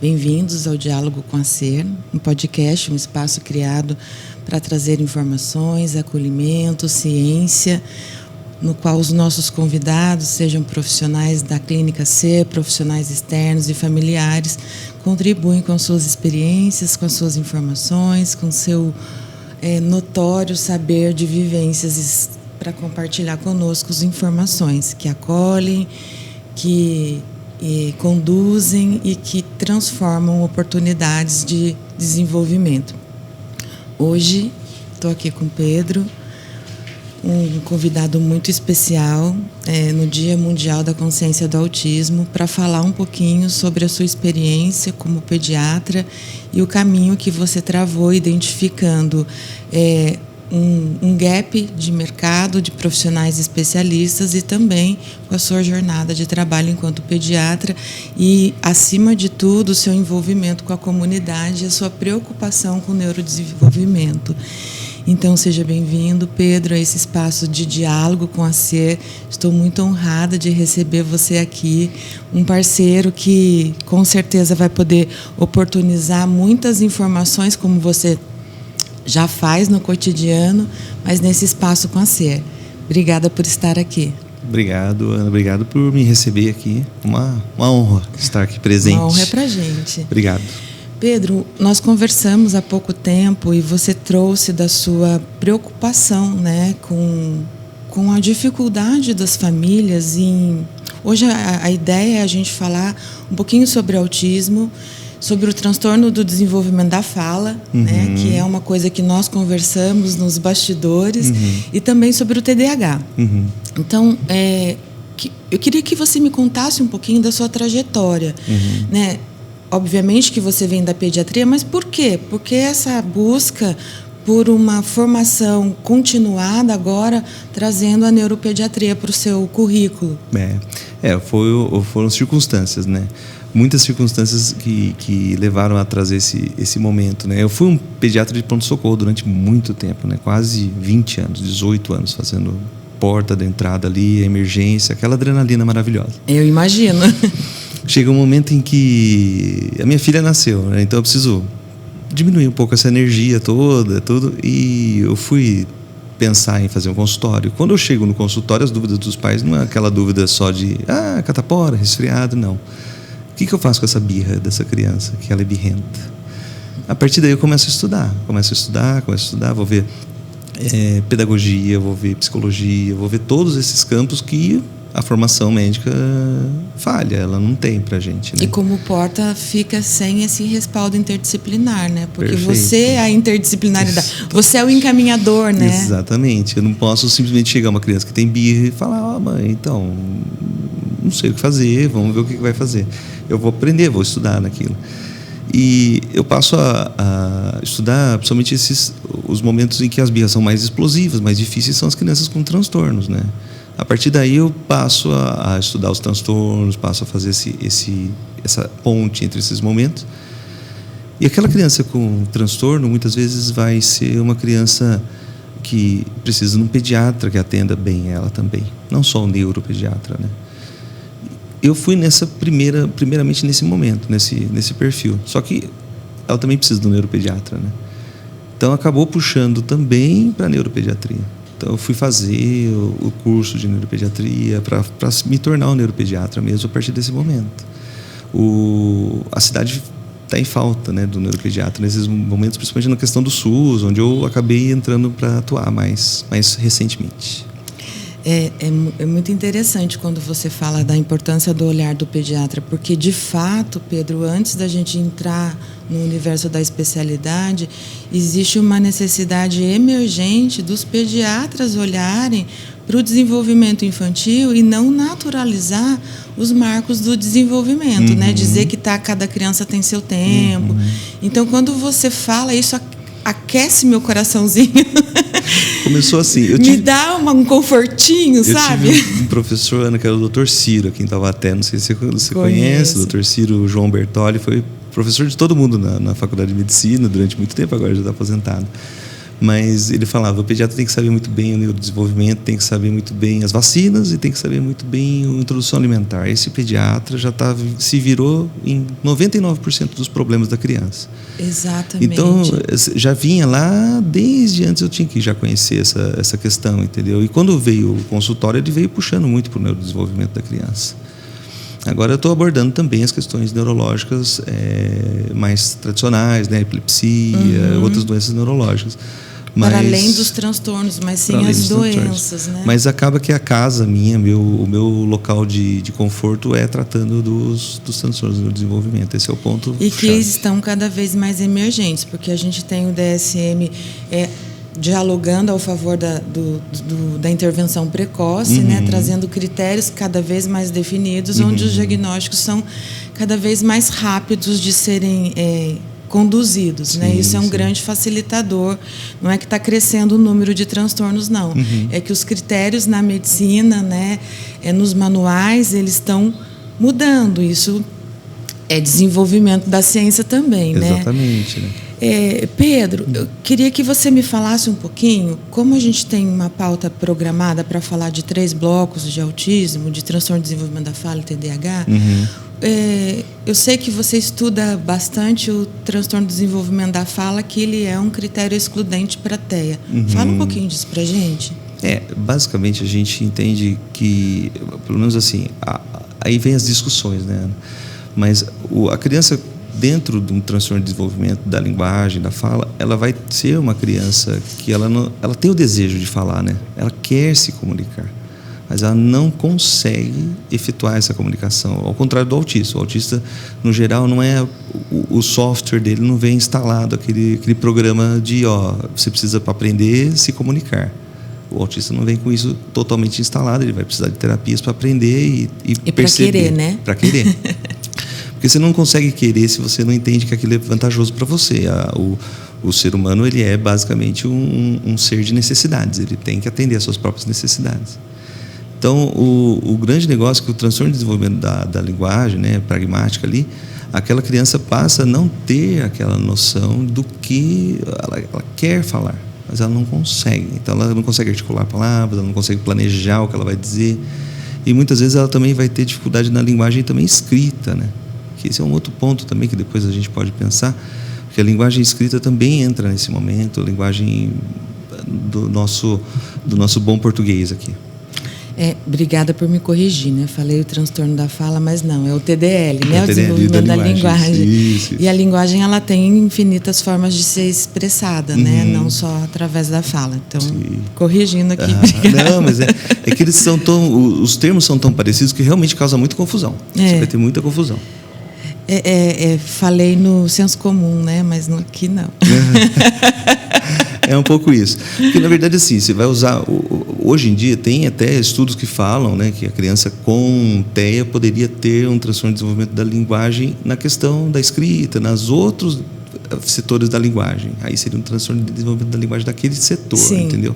Bem-vindos ao Diálogo com a Ser, um podcast, um espaço criado para trazer informações, acolhimento, ciência, no qual os nossos convidados, sejam profissionais da Clínica Ser, profissionais externos e familiares, contribuem com suas experiências, com as suas informações, com seu notório saber de vivências para compartilhar conosco as informações que acolhem, que conduzem e que transformam oportunidades de desenvolvimento. Hoje estou aqui com o Pedro, um convidado muito especial no Dia Mundial da Consciência do Autismo, para falar um pouquinho sobre a sua experiência como pediatra e o caminho que você travou identificando um gap de mercado de profissionais especialistas e também com a sua jornada de trabalho enquanto pediatra e, acima de tudo, o seu envolvimento com a comunidade e a sua preocupação com o neurodesenvolvimento. Então, seja bem-vindo, Pedro, a esse espaço de diálogo com a Ser. Estou muito honrada de receber você aqui, um parceiro que, com certeza, vai poder oportunizar muitas informações, como você já faz no cotidiano, mas nesse espaço com a Ser. Obrigada por estar aqui. Obrigado, Ana. Obrigado por me receber aqui. Uma honra estar aqui presente. Uma honra é pra gente. Obrigado. Pedro, nós conversamos há pouco tempo e você trouxe da sua preocupação, né, com a dificuldade das famílias em... Hoje a ideia é a gente falar um pouquinho sobre autismo, sobre o transtorno do desenvolvimento da fala, né, que é uma coisa que nós conversamos nos bastidores, e também sobre o TDAH. Então, eu queria que você me contasse um pouquinho da sua trajetória. Né? Obviamente que você vem da pediatria, mas por quê? Porque essa busca por uma formação continuada agora, trazendo a neuropediatria para o seu currículo. Foram circunstâncias, né? Muitas circunstâncias que levaram a trazer esse momento, né? Eu fui um pediatra de pronto-socorro durante muito tempo, né? Quase 20 anos, 18 anos, fazendo porta de entrada ali, emergência, aquela adrenalina maravilhosa. Eu imagino. Chega um momento em que a minha filha nasceu, né? Então eu preciso diminuir um pouco essa energia toda, tudo, e eu fui pensar em fazer um consultório. Quando eu chego no consultório, as dúvidas dos pais não é aquela dúvida só de catapora, resfriado, não. O que eu faço com essa birra dessa criança, que ela é birrenta? A partir daí eu começo a estudar, vou ver pedagogia, vou ver psicologia, vou ver todos esses campos que a formação médica falha, ela não tem pra gente, né? E como porta fica sem esse respaldo interdisciplinar, né? Porque Perfeito. Você é a interdisciplinaridade, você é o encaminhador, né? Exatamente, eu não posso simplesmente chegar uma criança que tem birra e falar, mãe, então, não sei o que fazer, vamos ver o que vai fazer. Eu vou aprender, vou estudar naquilo. E eu passo a estudar, principalmente os momentos em que as birras são mais explosivas, mais difíceis, são as crianças com transtornos, né? A partir daí eu passo a estudar os transtornos, passo a fazer essa ponte entre esses momentos. E aquela criança com transtorno, muitas vezes vai ser uma criança que precisa de um pediatra que atenda bem ela também, não só um neuropediatra, né? Eu fui primeiramente nesse momento, nesse perfil. Só que ela também precisa de um neuropediatra, né? Então acabou puxando também para a neuropediatria. Então eu fui fazer o curso de neuropediatria para me tornar um neuropediatra mesmo a partir desse momento. A cidade está em falta, né, do neuropediatra nesses momentos, principalmente na questão do SUS, onde eu acabei entrando para atuar mais recentemente. É muito interessante quando você fala da importância do olhar do pediatra, porque, de fato, Pedro, antes da gente entrar no universo da especialidade, existe uma necessidade emergente dos pediatras olharem para o desenvolvimento infantil e não naturalizar os marcos do desenvolvimento, né? Dizer que cada criança tem seu tempo. Então, quando você fala isso, aquece meu coraçãozinho. Começou assim. Me dá um confortinho, sabe? Eu tive um professor, Ana, que era o Dr. Ciro, aqui em Taubaté. Não sei se você conhece. O Dr. Ciro João Bertoli foi professor de todo mundo na Faculdade de Medicina durante muito tempo, agora já está aposentado. Mas ele falava, o pediatra tem que saber muito bem o neurodesenvolvimento, tem que saber muito bem as vacinas e tem que saber muito bem a introdução alimentar. Esse pediatra já se virou em 99% dos problemas da criança. Exatamente. Então, já vinha lá, desde antes eu tinha que já conhecer essa questão, entendeu? E quando veio o consultório, ele veio puxando muito para o neurodesenvolvimento da criança. Agora eu estou abordando também as questões neurológicas mais tradicionais, né? Epilepsia, outras doenças neurológicas. Para além dos transtornos, mas sim as doenças, né? Mas acaba que a casa minha, o meu local de conforto é tratando dos transtornos do desenvolvimento. Esse é o ponto E chave. que estão cada vez mais emergentes, porque a gente tem o DSM dialogando ao favor da intervenção precoce, né? Trazendo critérios cada vez mais definidos, onde os diagnósticos são cada vez mais rápidos de serem conduzidos, né? Isso é um grande facilitador. Não é que está crescendo o número de transtornos, não. É que os critérios na medicina, né, nos manuais, eles estão mudando. Isso é desenvolvimento da ciência também, né? Exatamente, né? Pedro, eu queria que você me falasse um pouquinho, como a gente tem uma pauta programada para falar de 3 blocos de autismo, de transtorno de desenvolvimento da fala e TDAH. Eu sei que você estuda bastante o transtorno de desenvolvimento da fala, que ele é um critério excludente para a TEA. Fala um pouquinho disso para a gente. Basicamente a gente entende que, pelo menos assim, aí vem as discussões, né? Mas a criança, dentro de um transtorno de desenvolvimento da linguagem, da fala, ela vai ser uma criança que ela tem o desejo de falar, né? Ela quer se comunicar, mas ela não consegue efetuar essa comunicação, ao contrário do autista. O autista, no geral, não é o software dele não vem instalado aquele programa de você precisa, para aprender, se comunicar. O autista não vem com isso totalmente instalado, ele vai precisar de terapias para aprender e perceber. Para querer, né? Para querer. Porque você não consegue querer se você não entende que aquilo é vantajoso para você. O ser humano, ele é basicamente um ser de necessidades, ele tem que atender às suas próprias necessidades. Então, o grande negócio é que o transtorno de desenvolvimento da linguagem, né, pragmática ali, aquela criança passa a não ter aquela noção do que ela quer falar, mas ela não consegue. Então, ela não consegue articular palavras, ela não consegue planejar o que ela vai dizer. E muitas vezes ela também vai ter dificuldade na linguagem também escrita, né? Que esse é um outro ponto também que depois a gente pode pensar, porque a linguagem escrita também entra nesse momento, a linguagem do nosso bom português aqui. Obrigada por me corrigir, né? Falei o transtorno da fala, mas não, é o TDL, né? O TDL, desenvolvimento da linguagem. Isso. E a linguagem, ela tem infinitas formas de ser expressada, né? Não só através da fala. Então, corrigindo aqui, obrigada. Não, mas é que eles são os termos são tão parecidos que realmente causa muita confusão. Você vai ter muita confusão. Falei no senso comum, né? Mas aqui não. É um pouco isso. Porque, na verdade, assim, você vai usar... Hoje em dia, tem até estudos que falam, né, que a criança com TEA poderia ter um transtorno de desenvolvimento da linguagem na questão da escrita, nas outros setores da linguagem. Aí seria um transtorno de desenvolvimento da linguagem daquele setor, entendeu?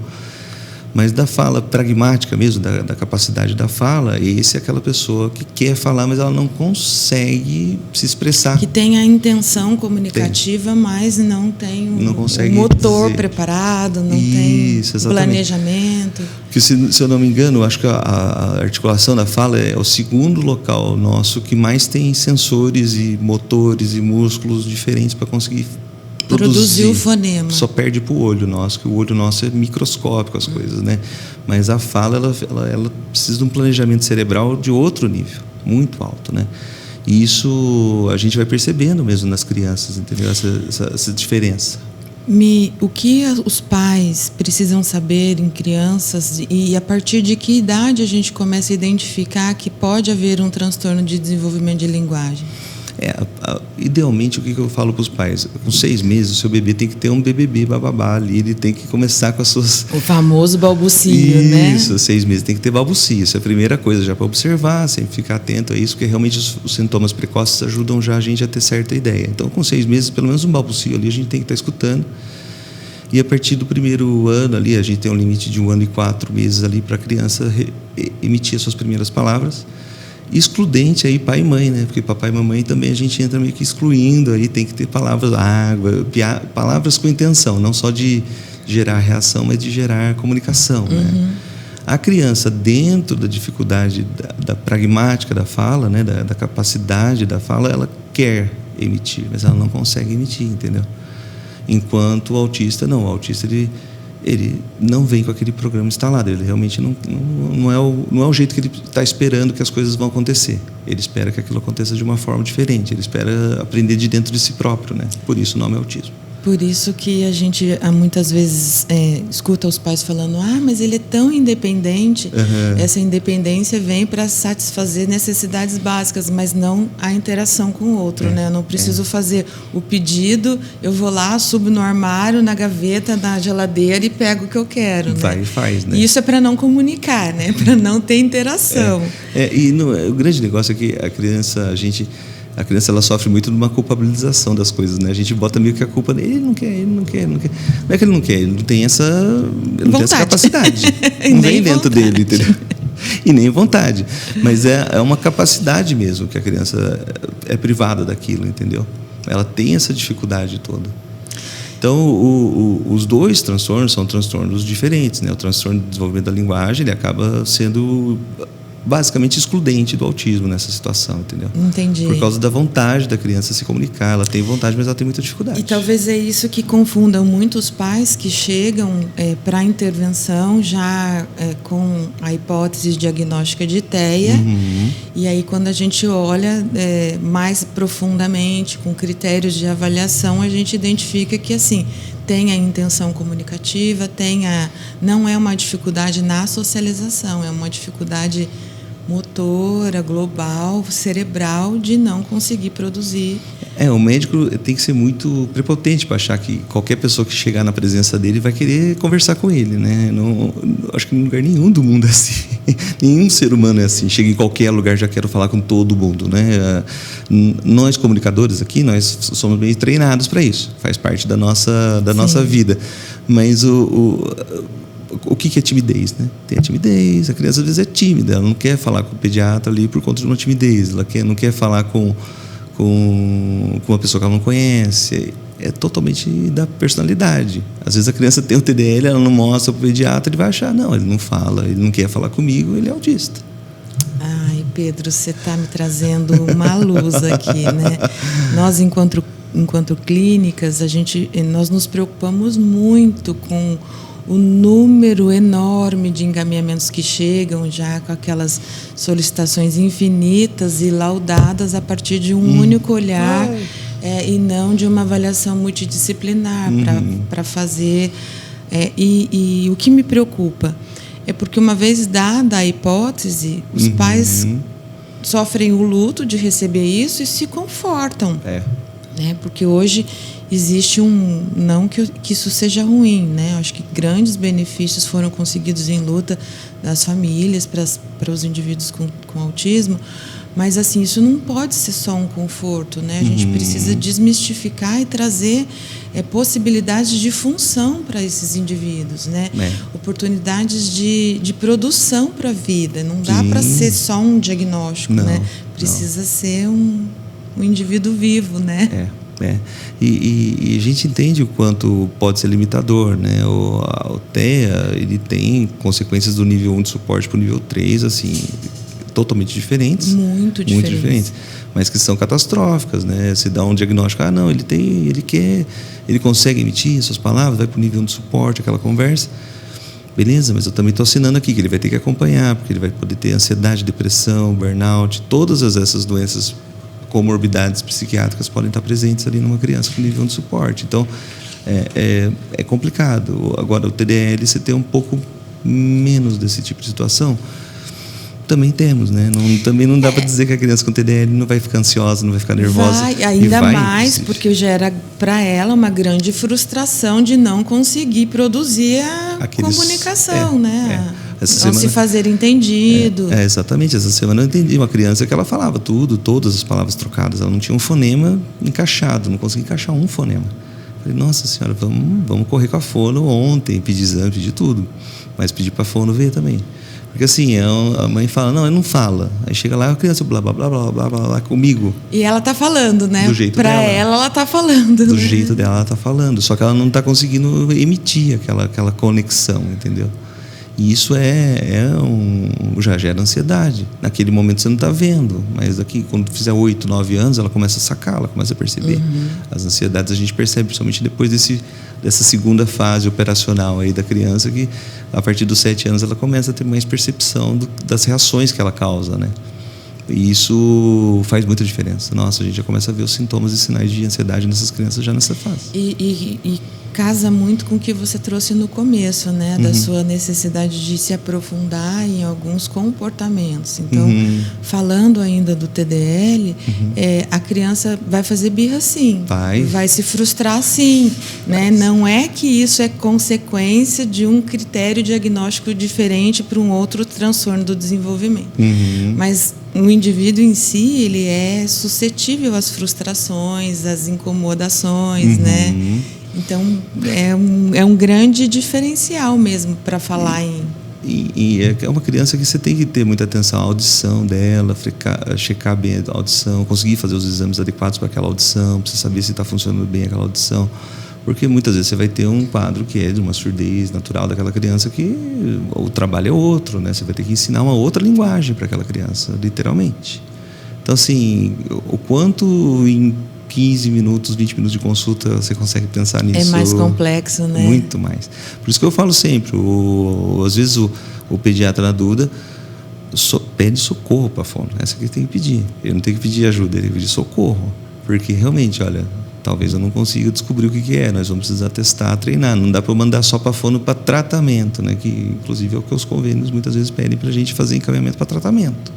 Mas da fala pragmática mesmo, da capacidade da fala, esse é aquela pessoa que quer falar, mas ela não consegue se expressar. Que tem a intenção comunicativa, mas não tem o motor preparado, não tem planejamento. Porque, se eu não me engano, acho que a articulação da fala é o segundo local nosso que mais tem sensores e motores e músculos diferentes para conseguir produzir o fonema. Só perde para o olho nosso, que o olho nosso é microscópico, as coisas, né? Mas a fala, ela precisa de um planejamento cerebral de outro nível, muito alto, né? E isso a gente vai percebendo mesmo nas crianças, entendeu? Essa diferença. O que os pais precisam saber em crianças e a partir de que idade a gente começa a identificar que pode haver um transtorno de desenvolvimento de linguagem? Idealmente, o que eu falo para os pais? Com 6 meses, o seu bebê tem que ter um BBB, bababá ali, ele tem que começar com as suas... O famoso balbucio, né? Isso, 6 meses tem que ter balbucio, isso é a primeira coisa, já para observar, sempre ficar atento a isso, porque realmente os sintomas precoces ajudam já a gente a ter certa ideia. Então, com 6 meses, pelo menos um balbucio ali, a gente tem que estar escutando E a partir do primeiro ano ali, a gente tem um limite de 1 ano e 4 meses ali para a criança emitir as suas primeiras palavras. Excludente aí pai e mãe, né? Porque papai e mamãe também a gente entra meio que excluindo, aí tem que ter palavras, água, palavras com intenção, não só de gerar reação, mas de gerar comunicação, né? A criança, dentro da dificuldade da pragmática da fala, né? da capacidade da fala, ela quer emitir, mas ela não consegue emitir, entendeu? Enquanto o autista, não. O autista, ele não vem com aquele programa instalado. Ele realmente não é o jeito que ele está esperando que as coisas vão acontecer. Ele espera que aquilo aconteça de uma forma diferente. Ele espera aprender de dentro de si próprio, né? Por isso o nome é autismo. Por isso que a gente muitas vezes escuta os pais falando: mas ele é tão independente. Essa independência vem para satisfazer necessidades básicas, mas não a interação com o outro, né? Eu não preciso fazer o pedido, eu vou lá, subo no armário, na gaveta, na geladeira e pego o que eu quero, né? Vai e faz, né? E isso é para não comunicar, né? Para não ter interação. O grande negócio é que a criança ela sofre muito de uma culpabilização das coisas, né? A gente bota meio que a culpa nele, ele não quer. Não é que ele não quer, ele não tem essa capacidade. Não vem dentro dele, entendeu? E nem vontade. Mas é uma capacidade mesmo que a criança é privada daquilo, entendeu? Ela tem essa dificuldade toda. Então, os dois transtornos são transtornos diferentes, né? O transtorno de desenvolvimento da linguagem, ele acaba sendo basicamente excludente do autismo nessa situação, entendeu? Entendi. Por causa da vontade da criança se comunicar. Ela tem vontade, mas ela tem muita dificuldade. E talvez é isso que confunda muitos pais que chegam para a intervenção já com a hipótese diagnóstica de TEA. E aí, quando a gente olha mais profundamente, com critérios de avaliação, a gente identifica que, assim, tem a intenção comunicativa, não é uma dificuldade na socialização, é uma dificuldade motora, global, cerebral, de não conseguir produzir. O médico tem que ser muito prepotente para achar que qualquer pessoa que chegar na presença dele vai querer conversar com ele, né? Não, acho que em lugar nenhum do mundo é assim. Nenhum ser humano é assim. Chega em qualquer lugar, já quero falar com todo mundo, né? Nós comunicadores aqui, nós somos bem treinados para isso. Faz parte da nossa vida. Mas o que é timidez, né? Tem a timidez, a criança às vezes é tímida, ela não quer falar com o pediatra ali por conta de uma timidez, ela não quer falar com uma pessoa que ela não conhece. É totalmente da personalidade. Às vezes a criança tem o TDL, ela não mostra para o pediatra, ele vai achar, não, ele não fala, ele não quer falar comigo, ele é autista. Ai, Pedro, você está me trazendo uma luz aqui, né? Nós, enquanto clínicas, nós nos preocupamos muito com o número enorme de encaminhamentos que chegam já com aquelas solicitações infinitas e laudadas a partir de um único olhar e não de uma avaliação multidisciplinar para fazer. E o que me preocupa é porque, uma vez dada a hipótese, os pais sofrem o luto de receber isso e se confortam. Né? Porque hoje existe não que isso seja ruim, né? Acho que grandes benefícios foram conseguidos em luta das famílias para os indivíduos com autismo, mas assim, isso não pode ser só um conforto, né? A gente precisa desmistificar e trazer possibilidades de função para esses indivíduos, né? Oportunidades de produção para a vida. Não dá para ser só um diagnóstico, né? Precisa ser um indivíduo vivo, né? E a gente entende o quanto pode ser limitador, né? O TEA, ele tem consequências do nível 1 de suporte para o nível 3, assim, totalmente diferentes. Muito diferentes. Mas que são catastróficas, né? Se dá um diagnóstico, ele consegue emitir suas palavras, vai para o nível 1 de suporte, aquela conversa. Beleza, mas eu também estou assinando aqui que ele vai ter que acompanhar, porque ele vai poder ter ansiedade, depressão, burnout, todas essas doenças, comorbidades psiquiátricas podem estar presentes ali numa criança com nível de suporte. Então, é complicado. Agora, o TDL, você tem um pouco menos desse tipo de situação. Também temos, né? Também não dá para dizer que a criança com TDL não vai ficar ansiosa, não vai ficar nervosa. Ainda mais porque gera para ela uma grande frustração de não conseguir produzir a comunicação, né? Não se fazer entendido. Exatamente. Essa semana eu entendi uma criança que ela falava todas as palavras trocadas. Ela não tinha um fonema encaixado, não conseguia encaixar um fonema. Falei, nossa senhora, vamos correr com a fono ontem, pedir exame, pedir tudo. Mas pedir para a fono ver também. Porque assim, a mãe fala, não, ele não fala. Aí chega lá, a criança blá, blá, blá, blá, blá, blá, blá, comigo. E ela tá falando, né? Do jeito pra dela. ela tá falando. Do né? jeito dela, ela tá falando. Só que ela não tá conseguindo emitir aquela conexão, entendeu? E isso já gera ansiedade. Naquele momento você não está vendo, mas daqui, quando fizer 8, 9 anos, ela começa a sacar, ela começa a perceber. As ansiedades a gente percebe, principalmente depois dessa segunda fase operacional aí da criança, que a partir dos 7 anos ela começa a ter mais percepção das reações que ela causa, né? E isso faz muita diferença. Nossa, a gente já começa a ver os sintomas e sinais de ansiedade nessas crianças já nessa fase. E casa muito com o que você trouxe no começo, né? Da sua necessidade de se aprofundar em alguns comportamentos. Então, falando ainda do TDL, a criança vai fazer birra sim. Vai se frustrar sim. Né? Não é que isso é consequência de um critério diagnóstico diferente para um outro transtorno do desenvolvimento. Mas o indivíduo em si, ele é suscetível às frustrações, às incomodações, né? Então, é um grande diferencial mesmo para falar em... E é uma criança que você tem que ter muita atenção à audição dela, checar bem a audição, conseguir fazer os exames adequados para aquela audição, para você saber se está funcionando bem aquela audição. Porque muitas vezes você vai ter um quadro que é de uma surdez natural daquela criança, que o trabalho é outro, né? Você vai ter que ensinar uma outra linguagem para aquela criança, literalmente. Então, assim, o quanto em 15 minutos, 20 minutos de consulta você consegue pensar nisso? É mais complexo, né? Muito mais. Por isso que eu falo sempre, às vezes o pediatra na dúvida pede socorro para a fono. Essa que tem que pedir. Ele não tem que pedir ajuda, ele tem que pedir socorro. Porque realmente, olha, talvez eu não consiga descobrir o que é. Nós vamos precisar testar, treinar. Não dá para eu mandar só para a fono para tratamento, né? Que inclusive é o que os convênios muitas vezes pedem para a gente fazer encaminhamento para tratamento.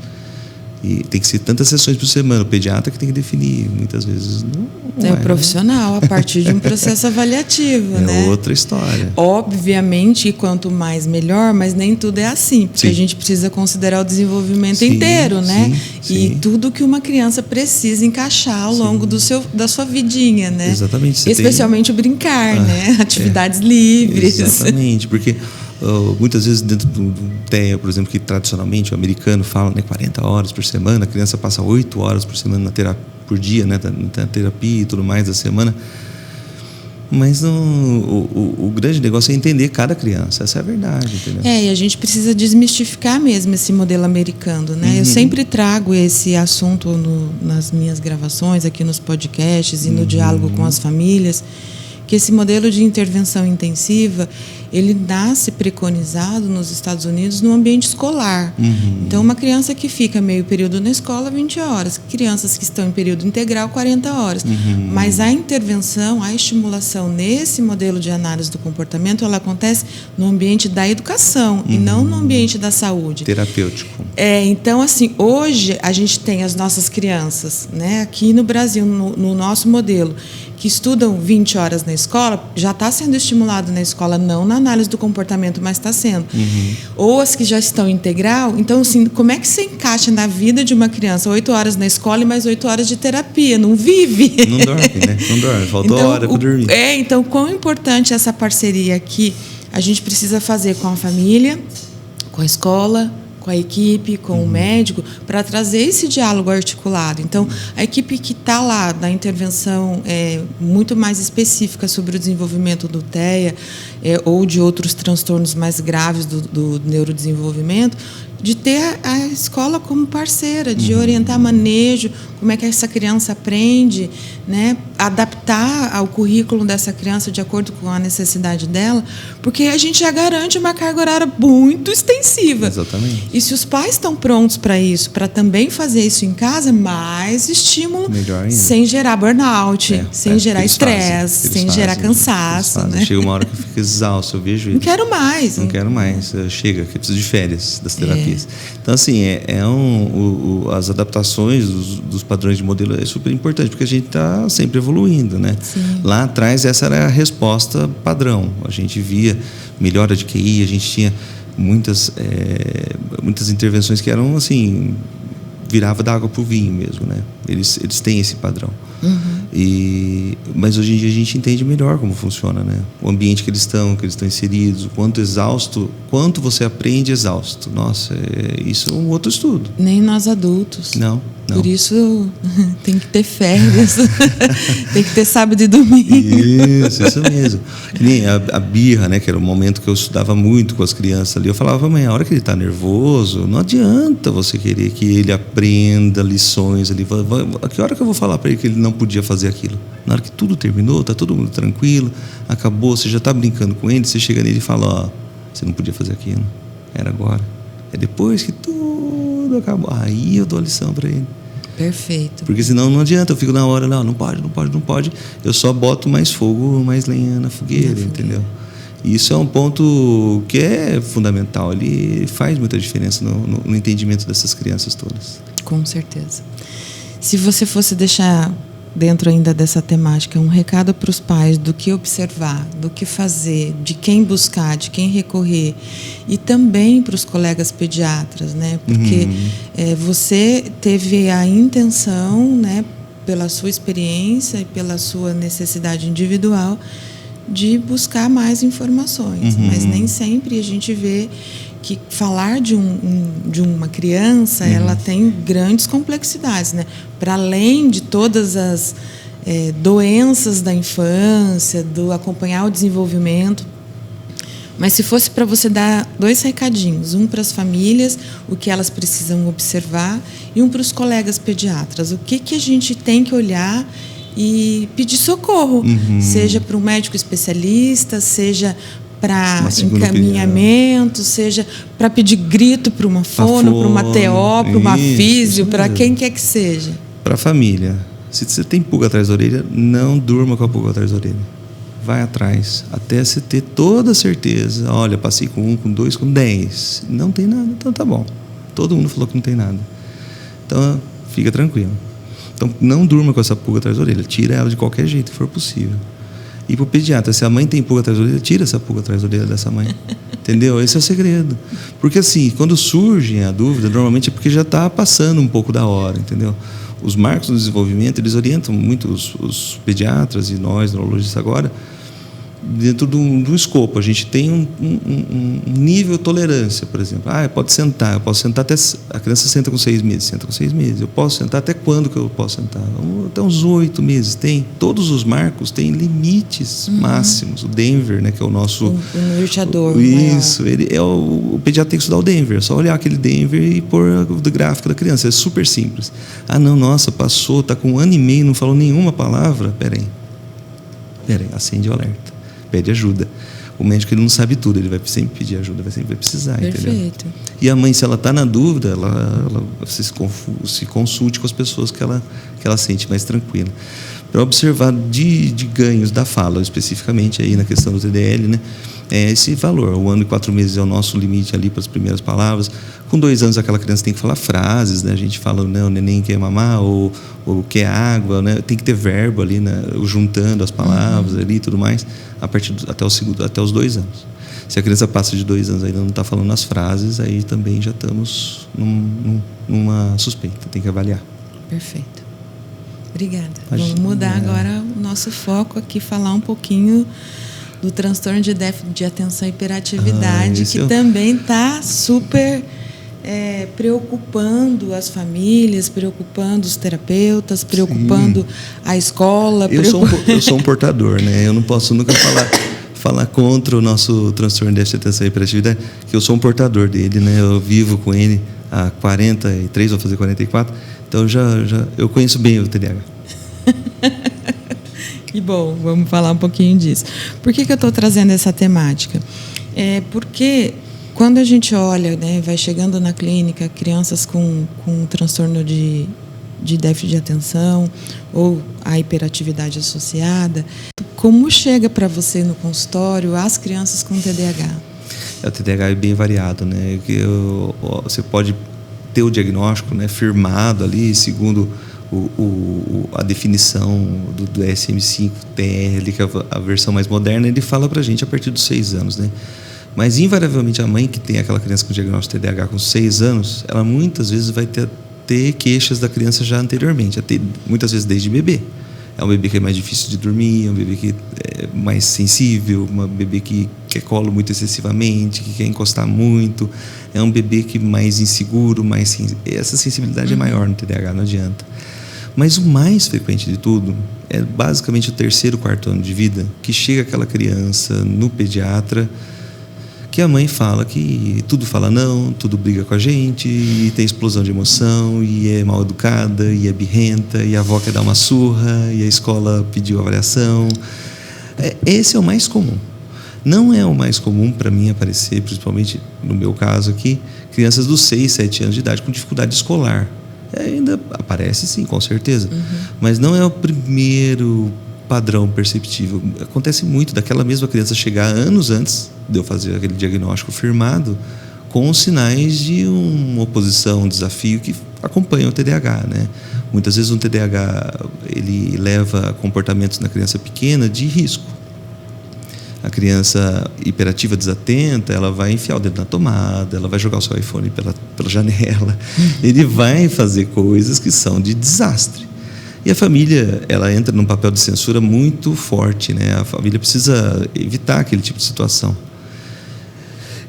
E tem que ser tantas sessões por semana. O pediatra que tem que definir. Muitas vezes não é o profissional, a partir de um processo avaliativo, né? É outra história. Obviamente, quanto mais melhor, mas nem tudo é assim. Porque a gente precisa considerar o desenvolvimento inteiro, né? E tudo que uma criança precisa encaixar ao longo da sua vidinha, né? Exatamente. Especialmente o brincar, né? Atividades livres. Exatamente, porque... muitas vezes dentro do TEA, por exemplo, que tradicionalmente o americano fala, né, 40 horas por semana, a criança passa 8 horas por semana por dia, né, na terapia e tudo mais da semana. Mas o grande negócio é entender cada criança, essa é a verdade, entendeu? E a gente precisa desmistificar mesmo esse modelo americano, né? Eu sempre trago esse assunto nas minhas gravações, aqui nos podcasts e no diálogo com as famílias, que esse modelo de intervenção intensiva, ele nasce preconizado nos Estados Unidos no ambiente escolar. Então, uma criança que fica meio período na escola, 20 horas. Crianças que estão em período integral, 40 horas. Mas a intervenção, a estimulação nesse modelo de análise do comportamento, ela acontece no ambiente da educação e não no ambiente da saúde. Terapêutico. Então, assim, hoje a gente tem as nossas crianças, né, aqui no Brasil, no nosso modelo, que estudam 20 horas na escola, já está sendo estimulado na escola, não na análise do comportamento, mas está sendo. Ou as que já estão integral. Então, assim, como é que você encaixa na vida de uma criança 8 horas na escola e mais 8 horas de terapia? Não vive. Não dorme, né? Não dorme, faltou então, hora para dormir. Então, quão importante essa parceria aqui a gente precisa fazer com a família, com a escola, com a equipe, com o médico, para trazer esse diálogo articulado. Então, a equipe que está lá na intervenção muito mais específica sobre o desenvolvimento do TEA ou de outros transtornos mais graves do neurodesenvolvimento, de ter a escola como parceira, de orientar manejo, como é que essa criança aprende, né? Adaptar ao currículo dessa criança de acordo com a necessidade dela, porque a gente já garante uma carga horária muito extensiva. Exatamente. E se os pais estão prontos para isso, para também fazer isso em casa, mais estímulo, sem gerar burnout, sem gerar estresse, sem gerar cansaço. Né? Chega uma hora que eu fico exausto, eu vejo isso. Não quero mais. Não quero mais. Chega, que eu preciso de férias das terapias. Então, assim, as adaptações dos padrões de modelo é super importante, porque a gente está sempre evoluindo, né? Lá atrás, essa era a resposta padrão. A gente via melhora de QI, a gente tinha muitas intervenções que eram, assim, virava da água pro vinho mesmo, né? Eles têm esse padrão. Mas hoje em dia a gente entende melhor como funciona, né? O ambiente que eles estão inseridos, o quanto você aprende exausto. Nossa, isso é um outro estudo. Nem nós adultos. Não. Por isso tem que ter férias, tem que ter sábado e domingo. Isso mesmo. Que nem a birra, né? Que era o momento que eu estudava muito com as crianças ali. Eu falava, mãe, a hora que ele está nervoso, não adianta você querer que ele aprenda lições ali. A que hora que eu vou falar para ele que ele não podia fazer aquilo? Na hora que tudo terminou, tá todo mundo tranquilo, acabou, você já está brincando com ele, você chega nele e fala, ó, você não podia fazer aquilo, era agora. É depois que tudo acabou, aí eu dou a lição para ele. Perfeito. Porque senão não adianta, eu fico na hora, não pode. Eu só boto mais fogo, mais lenha na fogueira, entendeu? E isso é um ponto que é fundamental, ele faz muita diferença no entendimento dessas crianças todas. Com certeza. Se você fosse deixar, dentro ainda dessa temática, um recado para os pais do que observar, do que fazer, de quem buscar, de quem recorrer, e também para os colegas pediatras, né? Porque você teve a intenção, né, pela sua experiência e pela sua necessidade individual, de buscar mais informações, mas nem sempre a gente vê que falar de uma criança, ela tem grandes complexidades, né? Para além de todas as doenças da infância, do acompanhar o desenvolvimento. Mas se fosse para você dar 2 recadinhos, um para as famílias, o que elas precisam observar, e um para os colegas pediatras, o que a gente tem que olhar e pedir socorro, seja para um médico especialista, seja para encaminhamento, seja para pedir grito para uma fono, para uma TO, para uma físio, para quem quer que seja. Para a família, se você tem pulga atrás da orelha, não durma com a pulga atrás da orelha. Vai atrás, até você ter toda a certeza. Olha, passei com 1, com 2, com 10. Não tem nada, então tá bom. Todo mundo falou que não tem nada. Então, fica tranquilo. Então, não durma com essa pulga atrás da orelha. Tira ela de qualquer jeito que for possível. E para o pediatra, se a mãe tem pulga atrás da orelha, tira essa pulga atrás da orelha dessa mãe. Entendeu? Esse é o segredo. Porque assim, quando surge a dúvida, normalmente é porque já está passando um pouco da hora, entendeu? Os marcos do desenvolvimento, eles orientam muito os pediatras e nós, neurologistas agora, dentro do escopo. A gente tem um nível de tolerância, por exemplo. Pode sentar, eu posso sentar até... A criança senta com 6 meses, senta com 6 meses. Eu posso sentar até quando que eu posso sentar? Até uns 8 meses. Todos os marcos têm limites máximos. O Denver, né, que é o nosso... O norteador. Isso, ele é o pediatra tem que estudar o Denver. É só olhar aquele Denver e pôr o gráfico da criança. É super simples. Nossa, passou, está com 1 ano e meio, não falou nenhuma palavra. Peraí, acende o alerta. Pede ajuda. O médico, ele não sabe tudo, ele vai sempre pedir ajuda, sempre vai precisar. Perfeito. Entendeu? E a mãe, se ela está na dúvida, ela se consulte com as pessoas que ela sente mais tranquila. Para observar de ganhos da fala, especificamente aí na questão do TDL, né? Esse valor, 1 ano e 4 meses é o nosso limite ali para as primeiras palavras. Com 2 anos aquela criança tem que falar frases, né? A gente fala, o neném quer mamar ou quer água, né? Tem que ter verbo ali, né? Juntando as palavras ali e tudo mais, até os 2 anos. Se a criança passa de 2 anos e ainda não está falando as frases, aí também já estamos numa suspeita, tem que avaliar. Perfeito. Obrigada. Vamos mudar agora o nosso foco aqui, falar um pouquinho do transtorno de déficit de atenção e hiperatividade, que também está super preocupando as famílias, preocupando os terapeutas, preocupando a escola. Eu sou um portador, né? Eu não posso nunca falar contra o nosso transtorno de déficit de atenção e hiperatividade, que eu sou um portador dele, né? Eu vivo com ele há 43, vou fazer 44, então eu conheço bem o TDAH. Que bom, vamos falar um pouquinho disso. Por que eu estou trazendo essa temática? Porque quando a gente olha, né, vai chegando na clínica, crianças com transtorno de déficit de atenção ou a hiperatividade associada, como chega para você no consultório as crianças com TDAH? O TDAH é bem variado, né? Você pode ter o diagnóstico, né, firmado ali, segundo a definição do DSM-5-TR, que é a versão mais moderna, ele fala para a gente a partir dos 6 anos, né? Mas, invariavelmente, a mãe que tem aquela criança com diagnóstico de TDAH com 6 anos, ela muitas vezes vai ter ter queixas da criança já anteriormente, muitas vezes desde bebê. É um bebê que é mais difícil de dormir, é um bebê que é mais sensível, um bebê que quer colo muito excessivamente, que quer encostar muito. É um bebê que mais inseguro, essa sensibilidade é maior no TDAH, não adianta. Mas o mais frequente de tudo é basicamente o 3º, 4º ano de vida, que chega aquela criança no pediatra, que a mãe fala que tudo fala não, tudo briga com a gente, e tem explosão de emoção, e é mal educada, e é birrenta, e a avó quer dar uma surra, e a escola pediu avaliação. Esse é o mais comum. Não é o mais comum para mim aparecer, principalmente no meu caso aqui, crianças dos 6, 7 anos de idade com dificuldade escolar. Ainda aparece sim, com certeza, mas não é o primeiro padrão perceptível. Acontece muito daquela mesma criança chegar anos antes de eu fazer aquele diagnóstico firmado, com sinais de uma oposição, um desafio que acompanha o TDAH, né? Muitas vezes um TDAH ele leva comportamentos na criança pequena de risco. A criança hiperativa desatenta, ela vai enfiar o dedo na tomada, ela vai jogar o seu iPhone pela janela. Ele vai fazer coisas que são de desastre. E a família, ela entra num papel de censura muito forte, né? A família precisa evitar aquele tipo de situação.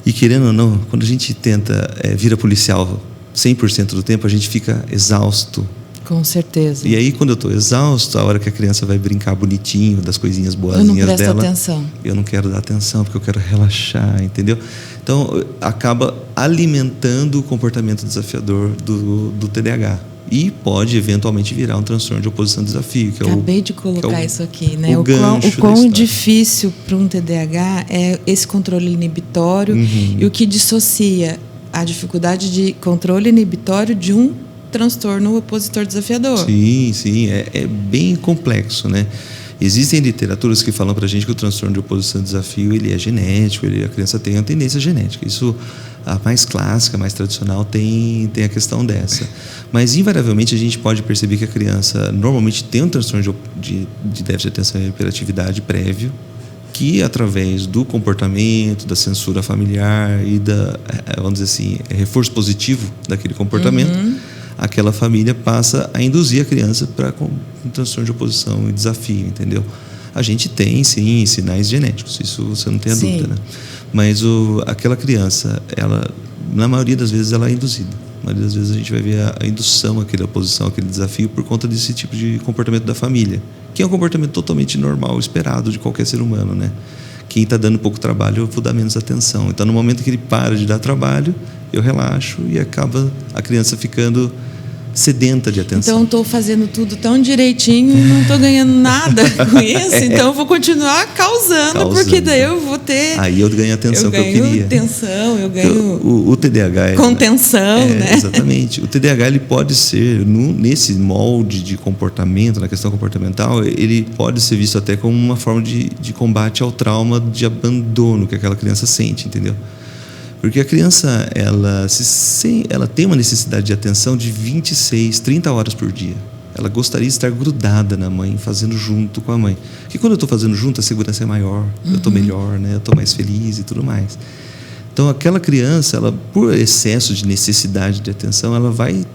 E querendo ou não, quando a gente tenta vira policial 100% do tempo, a gente fica exausto. Com certeza. E aí, quando eu estou exausto, a hora que a criança vai brincar bonitinho das coisinhas boazinhas dela, eu não presto atenção. Eu não quero dar atenção, porque eu quero relaxar, entendeu? Então, acaba alimentando o comportamento desafiador do TDAH. E pode, eventualmente, virar um transtorno de oposição a desafio. Que Acabei de colocar isso aqui, né? O quão difícil para um TDAH é esse controle inibitório e o que dissocia a dificuldade de controle inibitório de um transtorno opositor desafiador. Sim, é bem complexo, né? Existem literaturas que falam pra gente que o transtorno de oposição a desafio ele é genético, a criança tem uma tendência genética. Isso, a mais clássica, a mais tradicional, tem a questão dessa. Mas, invariavelmente, a gente pode perceber que a criança normalmente tem um transtorno de déficit de atenção e hiperatividade prévio, que, através do comportamento, da censura familiar e vamos dizer assim, reforço positivo daquele comportamento, aquela família passa a induzir a criança para um transtorno de oposição e desafio, entendeu? A gente tem, sim, sinais genéticos, isso você não tem a dúvida, né? Mas aquela criança, ela, na maioria das vezes, ela é induzida. Na maioria das vezes a gente vai ver a indução, aquela oposição, aquele desafio por conta desse tipo de comportamento da família, que é um comportamento totalmente normal, esperado de qualquer ser humano, né? Quem está dando pouco trabalho, eu vou dar menos atenção. Então, no momento que ele para de dar trabalho, eu relaxo e acaba a criança ficando sedenta de atenção. Então, estou fazendo tudo tão direitinho e não estou ganhando nada com isso. Então, eu vou continuar causando, porque daí eu vou ter... Aí eu ganho a atenção que eu queria. Eu ganho atenção, eu ganho... O TDAH... contenção, né? Exatamente. O TDAH, ele pode ser, nesse molde de comportamento, na questão comportamental, ele pode ser visto até como uma forma de combate ao trauma de abandono que aquela criança sente, entendeu? Porque a criança, ela tem uma necessidade de atenção de 26, 30 horas por dia. Ela gostaria de estar grudada na mãe, fazendo junto com a mãe. Porque quando eu estou fazendo junto, a segurança é maior, eu estou melhor, né? Eu estou mais feliz e tudo mais. Então, aquela criança, ela, por excesso de necessidade de atenção, ela vai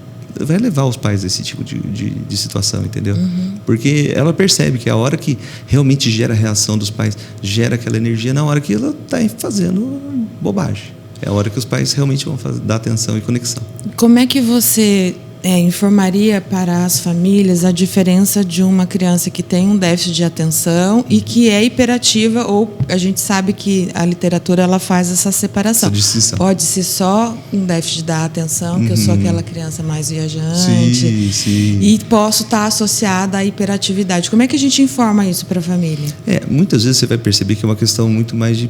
levar os pais a esse tipo de situação, entendeu? Porque ela percebe que a hora que realmente gera a reação dos pais, gera aquela energia na hora que ela está fazendo bobagem. É a hora que os pais realmente vão dar atenção e conexão. Como é que você informaria para as famílias a diferença de uma criança que tem um déficit de atenção e que é hiperativa, ou a gente sabe que a literatura ela faz essa separação. Essa distinção. Pode ser só um déficit da atenção, que eu sou aquela criança mais viajante, sim. E posso estar associada à hiperatividade. Como é que a gente informa isso para a família? Muitas vezes você vai perceber que é uma questão muito mais de